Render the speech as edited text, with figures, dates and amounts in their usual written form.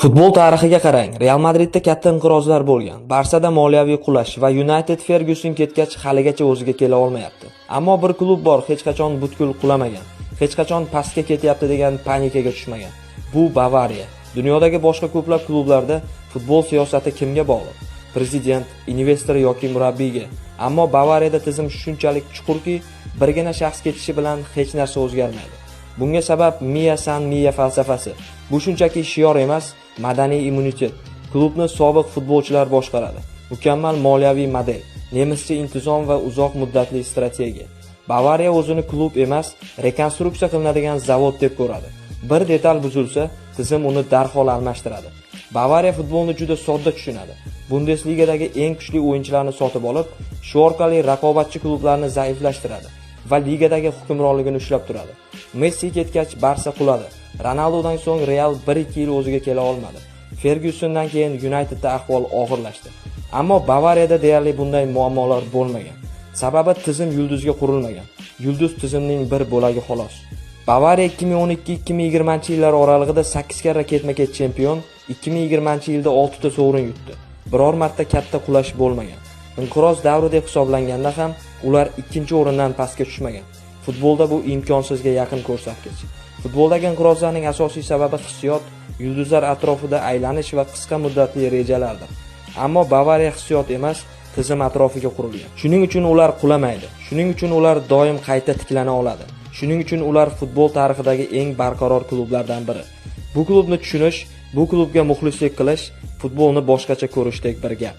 Futbol tarixiga qarang. Real Madridda katta inqirozlar bo'lgan. Barsada moliyaviy qulash va United Fergyuson ketgach haligacha o'ziga kela olmayapti. Ammo bir klub bor, hech qachon butkul qulamagan, hech qachon pastga ketyapti degan panikaga tushmagan. Bu Bavariya. Dunyodagi boshqa ko'plab klublarda futbol siyosati kimga bog'liq? Prezident, investor yoki murabbiyga. Ammo Bavariyada tizim shunchalik chuqurki, birgina shaxs ketishi bilan hech narsa o'zgarmaydi. Bunga sabab Mia San Mia falsafasi. Bu shunchaki shior emas, madaniy immunitet. Klubni sobiq futbolchilar boshqaradi. Mukammal moliyaviy model, nemischa intizom va uzoq muddatli strategiya. Bavariya o'zini klub emas, rekonstruksiya qilinadigan zavod deb ko'radi. Bir detal buzilsa, tizim uni darhol almashtiradi. Bavariya futbolni juda sodda tushunadi. Bundesligadagi eng kuchli o'yinchilarni sotib olib, shu orqali raqobatchi klublarni zaiflashtiradi va ligadagi hukmronligini ushlab turadi. Messi ketgach Barsa quladi. Ronaldodan so'ng Real 1-2 yil o'ziga kela olmadi. Fergyusondan keyin Unitedda ahvol og'irlashdi. Ammo Bavariyada deyarli bunday muammolar bo'lmagan. Sababi tizim yulduzga qurilmagan. Yulduz tizimning bir bo'lagi xolos. Bavariya 2012-2020-yillar oralig'ida 8 karra ketma-ket chempion, 2020-yilda 6 ta sovrin yutdi. Biror marta katta qulash bo'lmagan. Inqiroz davri deb hisoblanganda ham ular 2-o'rindan pastga tushmagan. Futbolda bu imkonsizga yaqin ko'rsatkich. Futboldagi inqirozlarning asosiy sababi hissiyot, yulduzlar atrofida aylanish va qisqa muddatli rejalardir. Ammo Bavariya hissiyot emas, tizim atrofiga qurilgan. Shuning uchun ular qulamaydi. Shuning uchun ular doim qayta tiklana oladi. Shuning uchun ular futbol tarixidagi eng barqaror klublardan biri. Bu klubni tushunish, bu klubga muxlislik qilish, futbolni boshqacha ko'rishdek bir gap.